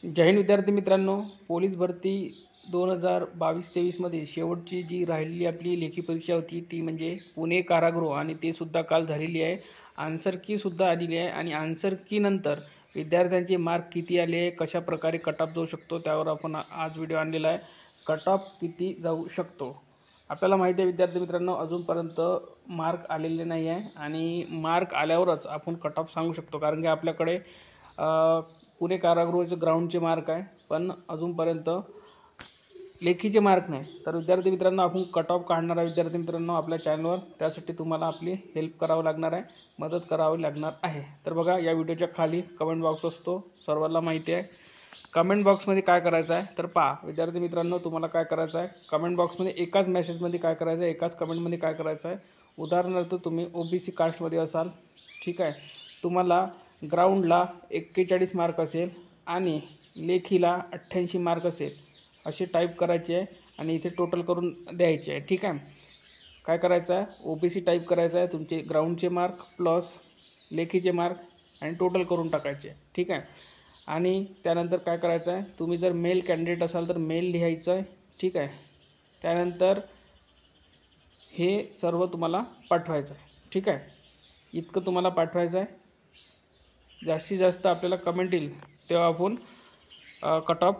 जय हिंद विद्यार्थी मित्रांनो, पोलीस भरती 2022-23मध्ये शेवटची जी राहिलेली आपली लेखी परीक्षा होती ती म्हणजे पुणे कारागृह आणि ते सुद्धा काल झालेली आहे। आन्सर की सुद्धा आलेली आहे आणि आन्सर की नंतर विद्यार्थ्यांचे मार्क किती आले, कशा प्रकारे कट ऑफ जाऊ शकतो त्यावर आपण आज व्हिडिओ आणलेला आहे। कट ऑफ किती जाऊ शकतो आपल्याला माहिती आहे विद्यार्थी मित्रांनो, अजूनपर्यंत मार्क आलेले नाही आहे आणि मार्क आल्यावरच आपण कट ऑफ सांगू शकतो, कारण की आपल्याकडे पुणे कारागृहाचे ग्राउंडचे मार्क आहे पण अजूनपर्यंत लेखीचे मार्क नाही। तर विद्यार्थी मित्रांनो, आपण कट ऑफ काढणार आहे विद्यार्थी मित्रांनो आपल्या चॅनलवर, त्यासाठी तुम्हाला आपली हेल्प करावं लागणार आहे, मदत करावी लागणार आहे। तर बघा, या व्हिडिओच्या खाली कमेंट बॉक्स असतो, सर्वांना माहिती आहे। कमेंट बॉक्समध्ये काय करायचं आहे तर पहा विद्यार्थी मित्रांनो, तुम्हाला काय करायचं आहे, कमेंट बॉक्समध्ये एकाच मेसेजमध्ये काय करायचं आहे, एकाच कमेंटमध्ये काय करायचं आहे। उदाहरणार्थ तुम्ही ओबीसी कास्टमध्ये असाल, ठीक आहे, तुम्हाला ग्राउंडला 41 मार्क असेल आणि लेखीला 88 मार्क असेल, असे टाईप करायचे आहे आणि इथे टोटल करून द्यायचे आहे। ठीक आहे, काय करायचं आहे, ओबीसी टाईप करायचं आहे, तुमचे ग्राउंडचे मार्क प्लस लेखीचे मार्क आणि टोटल करून टाकायचे। ठीक आहे, आणि त्यानंतर काय करायचं आहे, तुम्ही जर मेल कॅन्डिडेट असाल तर मेल लिहायचं आहे। ठीक आहे, त्यानंतर हे सर्व तुम्हाला पाठवायचं आहे। ठीक आहे, इतकं तुम्हाला पाठवायचं आहे। जास्तीत जास्त आपल्याला कमेंट येईल तेव्हा आपण कट ऑफ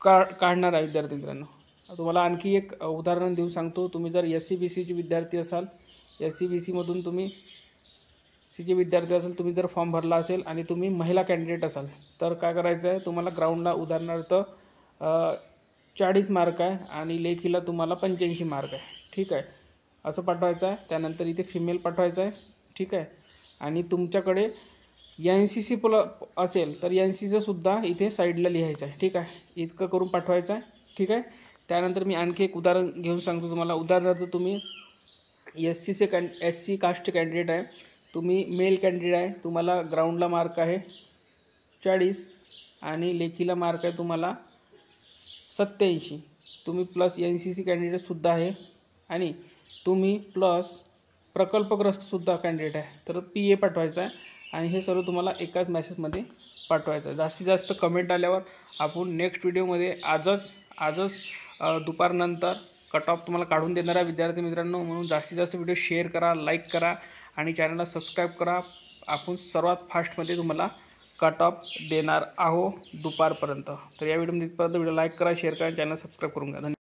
काढणार आहे विद्यार्थी मित्रांनो। तुम्हाला आणखी एक उदाहरण देऊन सांगतो, तुम्ही जर SC-BCचे विद्यार्थी असाल, SC-BCमधून तुम्ही सीचे विद्यार्थी असाल, तुम्ही जर फॉर्म भरला असेल आणि तुम्ही महिला कॅन्डिडेट असाल तर काय करायचं आहे, तुम्हाला ग्राउंडला उदाहरणार्थ 40 मार्क आहे आणि लेखीला तुम्हाला 85 मार्क आहे। ठीक आहे, असं पाठवायचं आहे। त्यानंतर इथे फिमेल पाठवायचं आहे। ठीक आहे, आणि तुमच्याकडे NCC असेल तर NCचं सुद्धा इथे साईडला लिहायचं आहे। ठीक आहे, इतकं करून पाठवायचं आहे। ठीक आहे, त्यानंतर मी आणखी एक उदाहरण घेऊन सांगतो तुम्हाला। उदाहरणार्थ तुम्ही SC कास्टचे कॅन्डिडेट आहे, तुम्ही मेल कॅन्डिडेट आहे, तुम्हाला ग्राउंडला मार्क आहे 40 आणि लेखीला मार्क आहे तुम्हाला 87, तुम्ही प्लस NCC कॅन्डिडेटसुद्धा आहे आणि तुम्ही प्लस प्रकल्पग्रस्तसुद्धा कॅन्डिडेट आहे, तर PA पाठवायचा आहे आणि हे सर्व तुम्हाला एकाच मेसेजमध्ये पाठवायचं आहे। जास्तीत जास्त कमेंट आल्यावर आपण नेक्स्ट व्हिडिओमध्ये आजच दुपारनंतर कट ऑफ तुम्हाला काढून देणार आहे विद्यार्थी मित्रांनो। म्हणून जास्तीत जास्त व्हिडिओ शेअर करा, लाईक करा आणि चॅनलला सबस्क्राईब करा। आपण सर्वात फास्टमध्ये तुम्हाला कट ऑफ देणार आहोत दुपारपर्यंत। तर या व्हिडिओमध्ये इथपर्यंत, व्हिडिओ लाईक करा, शेअर करा, चॅनल सबस्क्राईब करून घ्या।